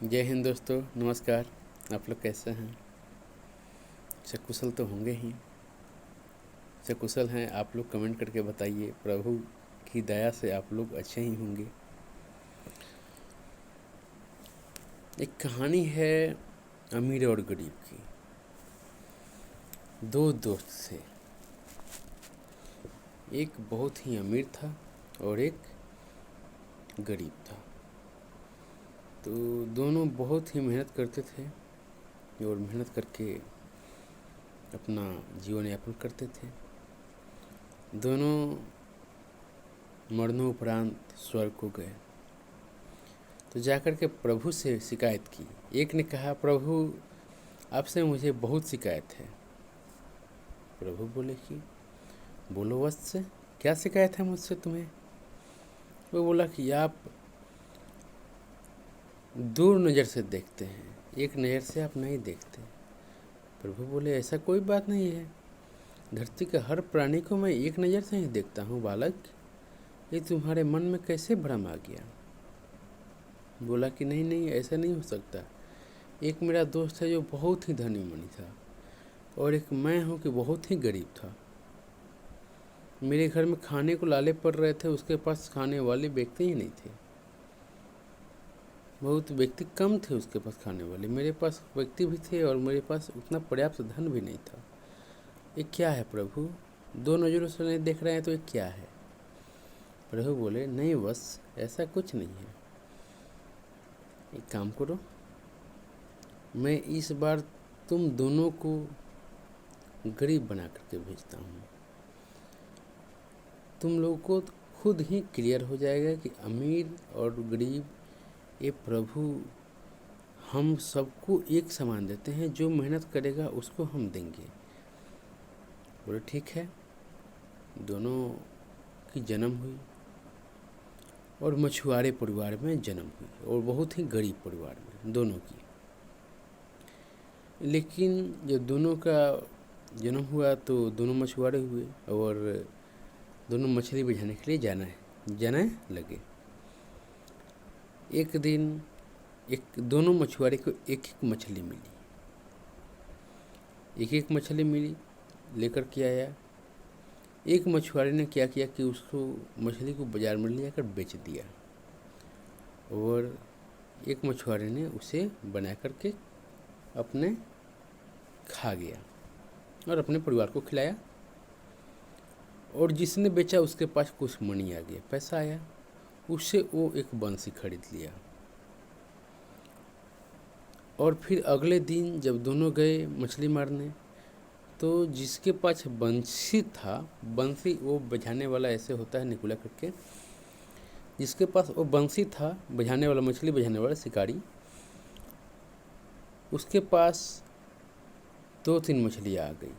जय हिंद दोस्तों, नमस्कार। आप लोग कैसे हैं? सकुशल तो होंगे ही। सकुशल हैं आप लोग कमेंट करके बताइए। प्रभु की दया से आप लोग अच्छे ही होंगे। एक कहानी है अमीर और गरीब की। दो दोस्त थे। एक बहुत ही अमीर था और एक गरीब था। तो दोनों बहुत ही मेहनत करते थे और मेहनत करके अपना जीवन यापन करते थे। दोनों मरणोपरांत स्वर्ग को गए। तो जाकर के प्रभु से शिकायत की। एक ने कहा, प्रभु आपसे मुझे बहुत शिकायत है। प्रभु बोले कि बोलो वत्स, क्या शिकायत है मुझसे तुम्हें? वो बोला कि आप दूर नज़र से देखते हैं, एक नज़र से आप नहीं देखते। प्रभु बोले ऐसा कोई बात नहीं है, धरती के हर प्राणी को मैं एक नज़र से ही देखता हूँ बालक। ये तुम्हारे मन में कैसे भ्रम आ गया? बोला कि नहीं नहीं, ऐसा नहीं हो सकता। एक मेरा दोस्त है जो बहुत ही धनी मनी था और एक मैं हूँ कि बहुत ही गरीब था। मेरे घर में खाने को लाले पड़ रहे थे, उसके पास खाने वाले व्यक्ति ही नहीं थे। बहुत व्यक्ति कम थे उसके पास खाने वाले। मेरे पास व्यक्ति भी थे और मेरे पास उतना पर्याप्त धन भी नहीं था। ये क्या है प्रभु? दो नज़रों से नहीं देख रहे हैं तो ये क्या है? प्रभु बोले नहीं बस, ऐसा कुछ नहीं है। एक काम करो, मैं इस बार तुम दोनों को गरीब बना करके भेजता हूँ। तुम लोगों को खुद ही क्लियर हो जाएगा कि अमीर और गरीब, ये प्रभु हम सबको एक समान देते हैं। जो मेहनत करेगा उसको हम देंगे। बोले ठीक है। दोनों की जन्म हुई और मछुआरे परिवार में जन्म हुई और बहुत ही गरीब परिवार में दोनों की। लेकिन जब दोनों का जन्म हुआ तो दोनों मछुआरे हुए और दोनों मछली बझाने के लिए जाने लगे। एक दिन दोनों मछुआरे को एक एक मछली मिली। एक एक मछली मिली लेकर के आया। एक मछुआरे ने क्या किया कि उसको मछली को बाज़ार में ले जाकर बेच दिया और एक मछुआरे ने उसे बना करके अपने खा गया और अपने परिवार को खिलाया। और जिसने बेचा उसके पास कुछ मनी आ गया, पैसा आया। उससे वो एक बंसी खरीद लिया। और फिर अगले दिन जब दोनों गए मछली मारने, तो जिसके पास बंसी था, बंसी वो बझाने वाला ऐसे होता है निकुला करके, जिसके पास वो बंसी था बझाने वाला, मछली बझाने वाला शिकारी, उसके पास 2-3 मछलियाँ आ गई।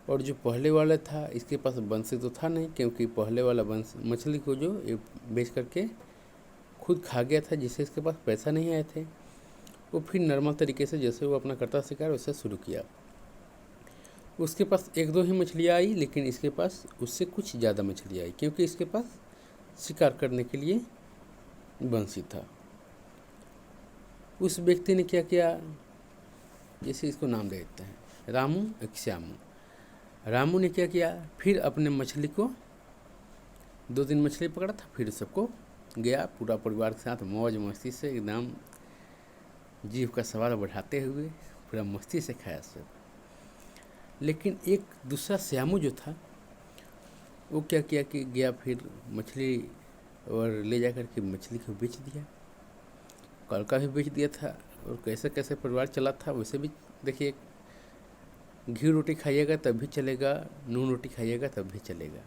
और जो पहले वाला था, इसके पास बंसी तो था नहीं, क्योंकि पहले वाला मछली को जो ये बेच करके खुद खा गया था, जिससे इसके पास पैसा नहीं आए थे। वो फिर नॉर्मल तरीके से जैसे वो अपना करता शिकार वैसे शुरू किया। उसके पास 1-2 ही मछलियाँ आई, लेकिन इसके पास उससे कुछ ज़्यादा मछलियाँ आई, क्योंकि इसके पास शिकार करने के लिए बंसी था। उस व्यक्ति ने क्या किया, जैसे इसको नाम दे देते हैं रामू एक श्यामू। रामू ने क्या किया, फिर अपने मछली को 2 दिन मछली पकड़ा था, फिर सबको गया पूरा परिवार के साथ मौज मस्ती से एकदम जीभ का स्वाद बढ़ाते हुए पूरा मस्ती से खाया सब। लेकिन एक दूसरा श्यामू जो था, वो क्या किया कि गया फिर मछली और ले जा कर के मछली को बेच दिया, कल का भी बेच दिया था। और कैसे कैसे परिवार चला था, वैसे भी देखिए, घी रोटी खाइएगा तब भी चलेगा, नून रोटी खाइएगा तब भी चलेगा।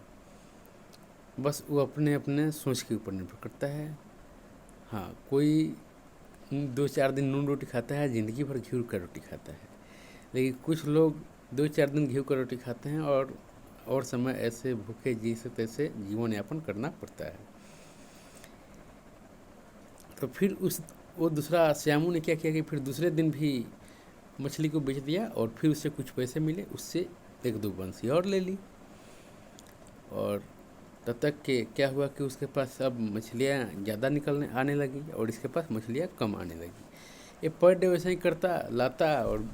बस वो अपने अपने सोच के ऊपर निर्भर करता है। हाँ, कोई 2-4 दिन नून रोटी खाता है, ज़िंदगी भर घी का रोटी खाता है। लेकिन कुछ लोग 2-4 दिन घी का रोटी खाते हैं और समय ऐसे भूखे जैसे तैसे जीवन यापन करना पड़ता है। तो फिर वो दूसरा श्यामू ने क्या किया कि फिर दूसरे दिन भी मछली को बेच दिया और फिर उससे कुछ पैसे मिले, उससे 1-2 बंसी और ले ली। और तब तक के क्या हुआ कि उसके पास अब मछलियाँ ज़्यादा निकलने आने लगी और इसके पास मछलियाँ कम आने लगी। ये पर डे वैसे ही करता, लाता और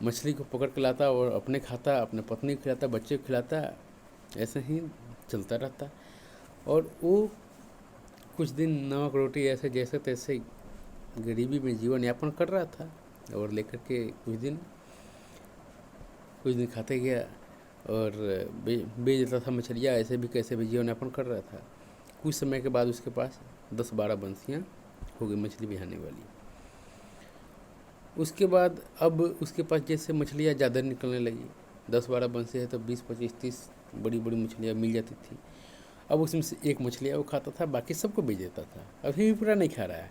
मछली को पकड़ के लाता और अपने खाता, अपने पत्नी को खिलाता, बच्चे को खिलाता, ऐसे ही चलता रहता। और वो कुछ दिन नमक रोटी ऐसे जैसे तैसे गरीबी में जीवन यापन कर रहा था और लेकर के कुछ दिन खाते गया और बेच देता था मछलियाँ, ऐसे भी कैसे भी जीवन यापन कर रहा था। कुछ समय के बाद उसके पास 10-12 बंसियाँ हो गई मछली बिहाने वाली। उसके बाद अब उसके पास जैसे मछलियाँ ज़्यादा निकलने लगी, 10-12 बंसी है तो 20-25-30 बड़ी बड़ी मछलियाँ मिल जाती थी। अब उसमें से एक मछलियाँ वो खाता था, बाकी सबको बेच देता था। अभी भी पूरा नहीं खा रहा है,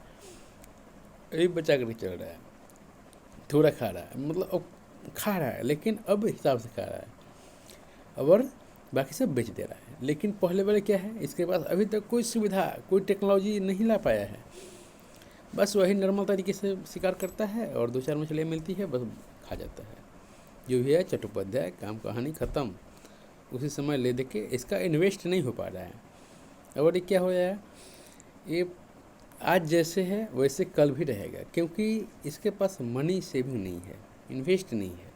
अभी बचा कर चल रहा है, थोड़ा खा रहा है, मतलब अब खा रहा है लेकिन अब हिसाब से खा रहा है और बाकी सब बेच दे रहा है। लेकिन पहले वाले क्या है, इसके पास अभी तक कोई सुविधा, कोई टेक्नोलॉजी नहीं ला पाया है। बस वही नॉर्मल तरीके से शिकार करता है और 2-4 मछलियाँ मिलती है, बस खा जाता है। जो भी है चट्टोपाध्याय, काम कहानी ख़त्म। उसी समय ले दे के इसका इन्वेस्ट नहीं हो पा रहा है। और ये क्या हो है, ये आज जैसे है वैसे कल भी रहेगा, क्योंकि इसके पास मनी सेविंग नहीं है, इन्वेस्ट नहीं है।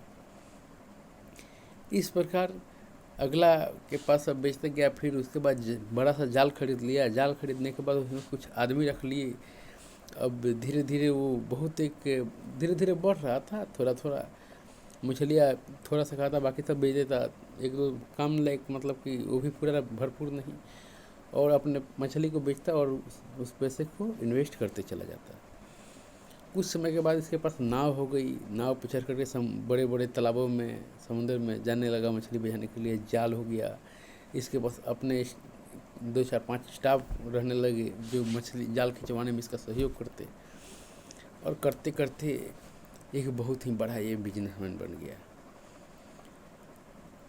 इस प्रकार अगला के पास अब बेचते गया, फिर उसके बाद बड़ा सा जाल खरीद लिया। जाल खरीदने के बाद उसमें कुछ आदमी रख लिए। अब धीरे धीरे वो बहुत धीरे धीरे बढ़ रहा था, थोड़ा थोड़ा मछलियाँ थोड़ा सा खाता, बाकी सब बेच देता। 1-2 कम लाइक, मतलब कि वो भी पूरा भरपूर नहीं, और अपने मछली को बेचता और उस पैसे को इन्वेस्ट करते चला जाता। कुछ समय के बाद इसके पास नाव हो गई। नाव पे चढ़ करके बड़े बड़े तालाबों में, समुद्र में जाने लगा मछली बेचने के लिए। जाल हो गया। इसके पास अपने 2-4-5 स्टाफ रहने लगे जो मछली जाल खिंचवाने में इसका सहयोग करते, और करते करते एक बहुत ही बड़ा ये बिजनेसमैन बन गया।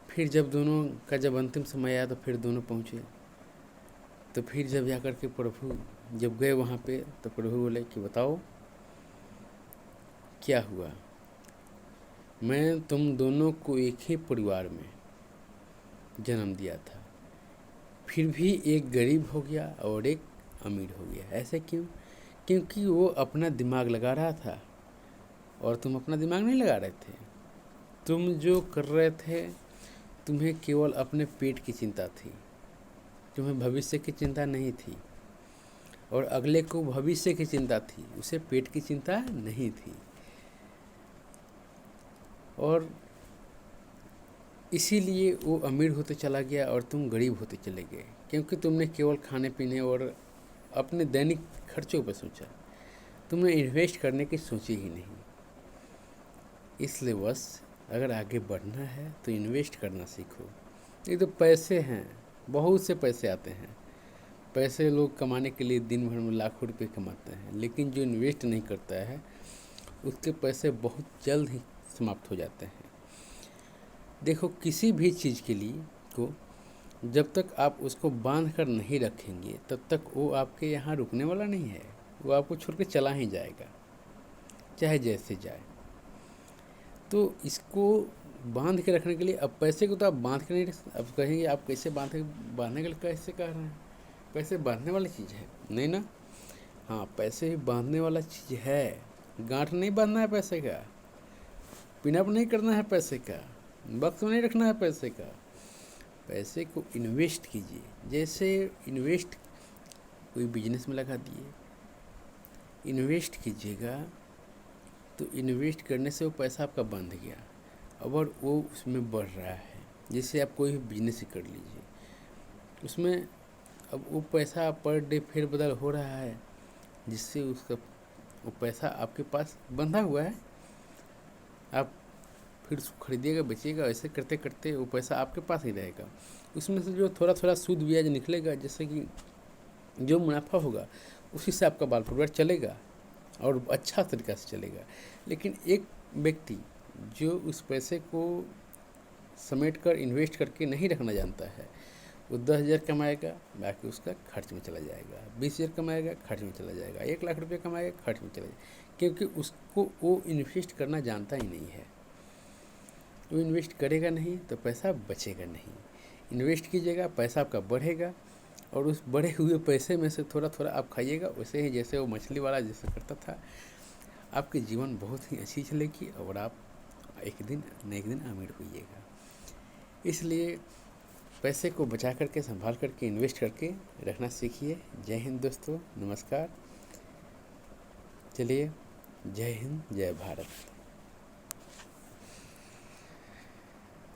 फिर जब दोनों का जब अंतिम समय आया तो फिर दोनों पहुँचे। तो फिर जब जाकर के प्रभु जब गए वहाँ पे, तो प्रभु बोले कि बताओ क्या हुआ। मैं तुम दोनों को एक ही परिवार में जन्म दिया था, फिर भी एक गरीब हो गया और एक अमीर हो गया। ऐसे क्यों? क्योंकि वो अपना दिमाग लगा रहा था और तुम अपना दिमाग नहीं लगा रहे थे। तुम जो कर रहे थे, तुम्हें केवल अपने पेट की चिंता थी, तुम्हें भविष्य की चिंता नहीं थी। और अगले को भविष्य की चिंता थी, उसे पेट की चिंता नहीं थी। और इसीलिए वो अमीर होते चला गया और तुम गरीब होते चले गए, क्योंकि तुमने केवल खाने पीने और अपने दैनिक खर्चों पर सोचा, तुमने इन्वेस्ट करने की सोची ही नहीं। इसलिए बस अगर आगे बढ़ना है तो इन्वेस्ट करना सीखो। ये तो पैसे हैं, बहुत से पैसे आते हैं। पैसे लोग कमाने के लिए दिन भर में लाखों रुपए कमाते हैं, लेकिन जो इन्वेस्ट नहीं करता है उसके पैसे बहुत जल्द ही समाप्त हो जाते हैं। देखो, किसी भी चीज़ के लिए को जब तक आप उसको बांध कर नहीं रखेंगे तब तक वो आपके यहाँ रुकने वाला नहीं है। वो आपको छोड़ के चला ही जाएगा, चाहे जैसे जाए। तो इसको बांध के रखने के लिए, अब पैसे को तो आप बांध के नहीं रख, अब कहेंगे आप कैसे बांधने के लिए कैसे कह रहे हैं? पैसे बांधने वाली चीज़ है नहीं ना? हाँ, पैसे भी बांधने वाला चीज़ है। गांठ नहीं बांधना है पैसे का, पिनअप नहीं करना है पैसे का, वक्त नहीं रखना है पैसे का। पैसे को इन्वेस्ट कीजिए। जैसे इन्वेस्ट कोई बिजनेस में लगा दिए, इन्वेस्ट कीजिएगा तो इन्वेस्ट करने से वो पैसा आपका बंध गया और वो उसमें बढ़ रहा है। जैसे आप कोई भी बिजनेस ही कर लीजिए, उसमें अब वो पैसा पर डे फेर बदल हो रहा है, जिससे उसका वो पैसा आपके पास बंधा हुआ है। आप फिर उसको खरीदिएगा, बेचिएगा, ऐसे करते करते वो पैसा आपके पास ही रहेगा। उसमें से जो थोड़ा थोड़ा सूद ब्याज निकलेगा, जैसे कि जो मुनाफा होगा उसी से आपका बाल परिवार चलेगा और अच्छा तरीक़ा से चलेगा। लेकिन एक व्यक्ति जो उस पैसे को समेट कर इन्वेस्ट करके नहीं रखना जानता है, वो 10,000 कमाएगा, बाकी उसका खर्च में चला जाएगा। 20,000 कमाएगा, खर्च में चला जाएगा। 1 लाख रुपये कमाएगा, खर्च में चला जाएगा, क्योंकि उसको वो इन्वेस्ट करना जानता ही नहीं है। वो इन्वेस्ट करेगा नहीं तो पैसा बचेगा नहीं। इन्वेस्ट कीजिएगा, पैसा आपका बढ़ेगा और उस बढ़े हुए पैसे में से थोड़ा थोड़ा आप खाइएगा। वैसे ही जैसे वो मछली वाला जैसे करता था, आपके जीवन बहुत ही अच्छी चलेगी और आप एक दिन न एक दिन अमीर होइएगा। इसलिए पैसे को बचा करके, संभाल करके, इन्वेस्ट करके रखना सीखिए। जय हिंद दोस्तों, नमस्कार। चलिए, जय हिंद, जय भारत।